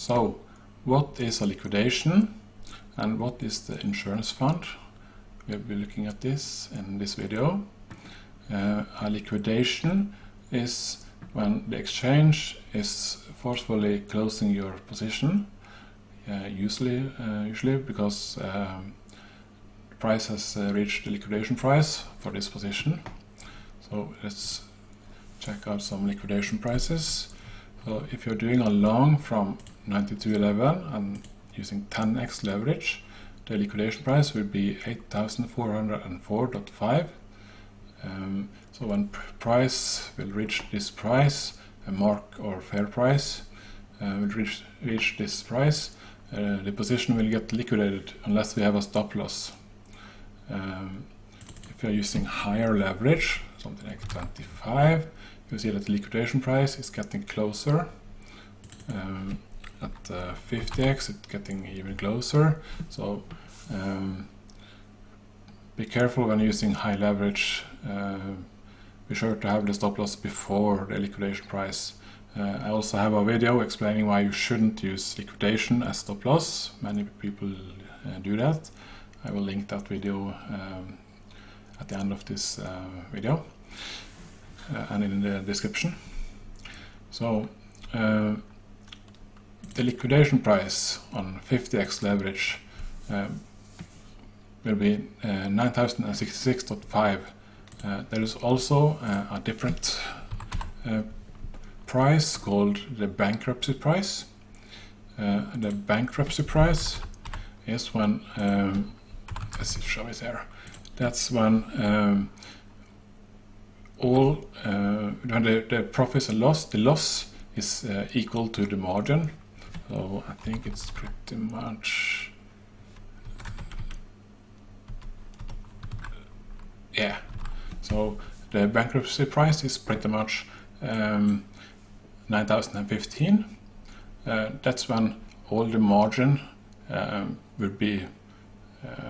So, what is a liquidation and what is the insurance fund? We'll be looking at this in this video. A liquidation is when the exchange is forcefully closing your position, usually because the price has reached the liquidation price for this position. So let's check out some liquidation prices. So if you're doing a long from 92.11 and using 10x leverage, the liquidation price will be 8,404.5. So when price will reach this price, a mark or fair price will reach this price, the position will get liquidated unless we have a stop loss. If you're using higher leverage, something like 25, you see that the liquidation price is getting closer. At 50x it's getting even closer. So be careful when using high leverage. Be sure to have the stop loss before the liquidation price. I also have a video explaining why you shouldn't use liquidation as stop loss. Many people do that. I will link that video at the end of this video and in the description. So the liquidation price on 50x leverage will be 9,066.5. There is also a different price called the bankruptcy price. The bankruptcy price is when, let's show it there. That's when when the profits and loss, the loss is equal to the margin. So I think it's pretty much, yeah. So the bankruptcy price is pretty much 9,015. That's when all the margin will be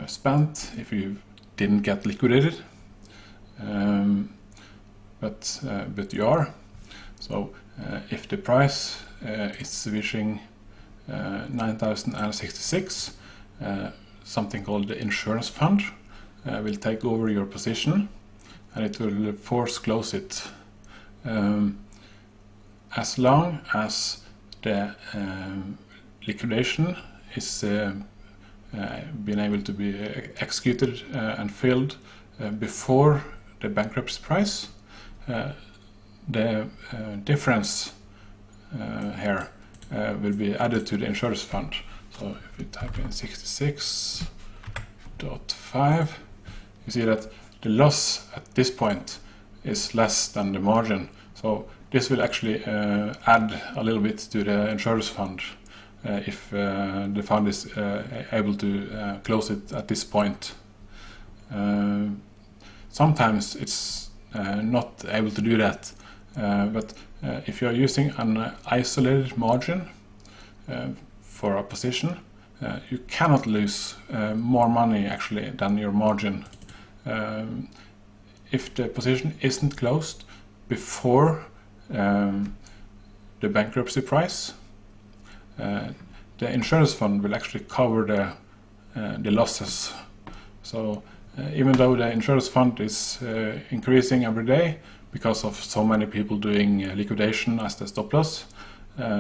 spent if you didn't get liquidated. But you are. So if the price is reaching 9,066, something called the insurance fund will take over your position and it will force close it as long as the liquidation is being able to be executed and filled before the bankruptcy price. The difference here will be added to the insurance fund. So if you type in 66.5, you see that the loss at this point is less than the margin. So this will actually add a little bit to the insurance fund if the fund is able to close it at this point. Sometimes it's not able to do that, but if you are using an isolated margin for a position, you cannot lose more money actually than your margin. If the position isn't closed before the bankruptcy price, the insurance fund will actually cover the losses. So even though the insurance fund is increasing every day because of so many people doing liquidation as the stop loss,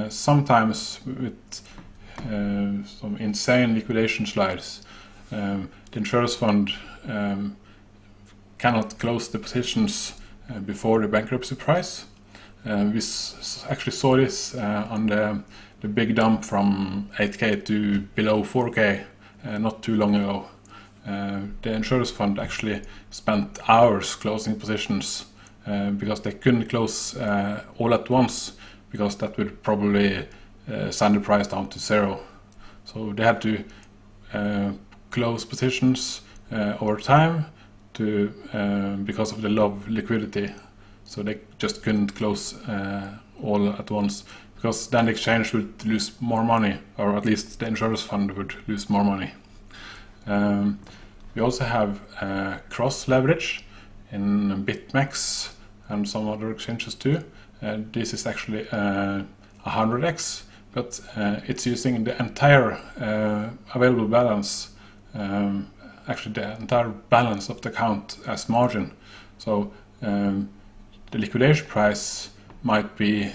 sometimes with some insane liquidation slides, the insurance fund cannot close the positions before the bankruptcy price. We actually saw this on the big dump from 8K to below 4K not too long ago. The insurance fund actually spent hours closing positions because they couldn't close all at once, because that would probably send the price down to zero. So they had to close positions over time because of the low liquidity. So they just couldn't close all at once, because then the exchange would lose more money, or at least the insurance fund would lose more money. We also have cross leverage in Bitmex and some other exchanges too. This is actually 100x, but it's using the entire available balance, actually the entire balance of the account as margin. So the liquidation price might be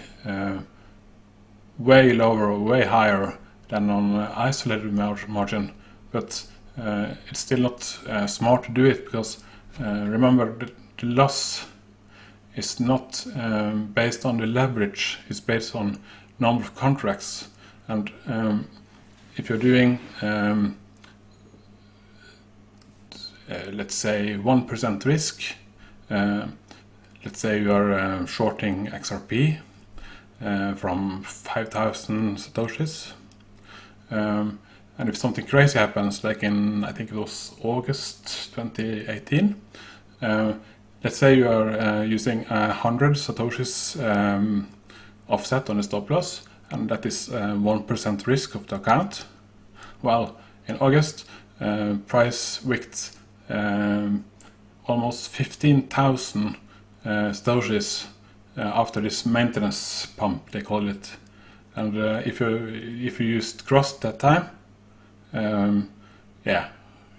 way lower or way higher than on isolated margin, but it's still not smart to do it, because remember the loss is not based on the leverage, it's based on number of contracts. And if you're doing let's say 1% risk, let's say you are shorting XRP from 5,000 satoshis, and if something crazy happens, like in, I think it was August 2018, let's say you are using 100 satoshis offset on the stop loss, and that is 1% risk of the account. Well, in August, price wicked almost 15,000 satoshis after this maintenance pump, they call it. And if you used cross that time, yeah,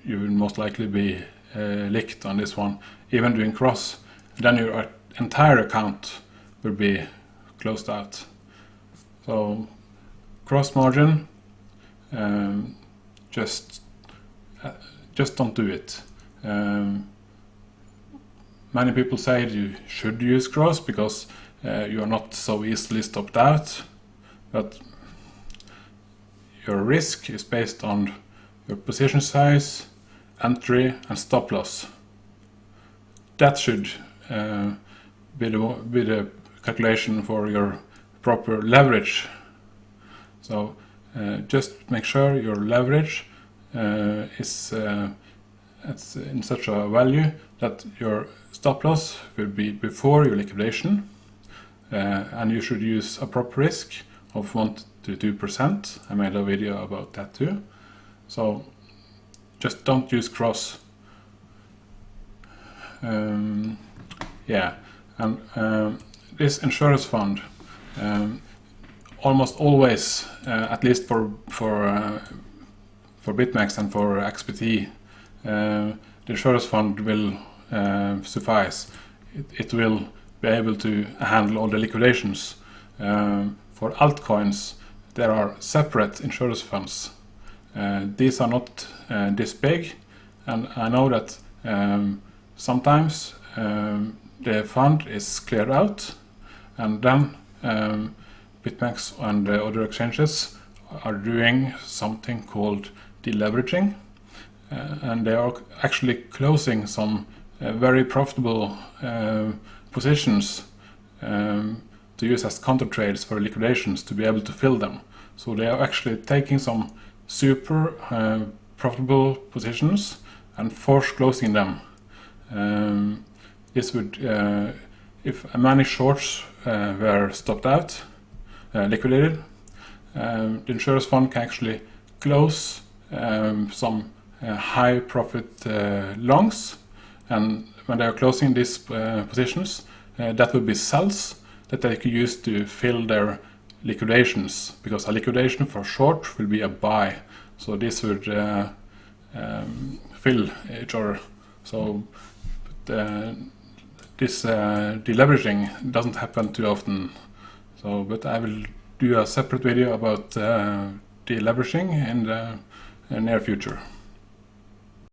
you will most likely be licked on this one. Even doing cross, then your entire account will be closed out. So cross margin, just don't do it. Many people say you should use cross because you are not so easily stopped out, but your risk is based on your position size, entry and stop loss. That should be the calculation for your proper leverage. So just make sure your leverage is in such a value that your stop loss will be before your liquidation, and you should use a proper risk of 1 to 2%. I made a video about that too. So just don't use cross. Yeah, and this insurance fund, almost always, at least for Bitmex and for XBT, the insurance fund will suffice. It will be able to handle all the liquidations. For altcoins, there are separate insurance funds. These are not this big, and I know that sometimes the fund is cleared out, and then Bitmex and the other exchanges are doing something called deleveraging, and they are actually closing some very profitable positions to use as counter trades for liquidations to be able to fill them. So they are actually taking some super profitable positions and force closing them. This would, if many shorts were stopped out, liquidated, the insurance fund can actually close some high profit longs, and when they are closing these positions, that would be sells that they could use to fill their liquidations, because a liquidation for short will be a buy. So this would fill each other. So this deleveraging doesn't happen too often. So, but I will do a separate video about deleveraging in the near future.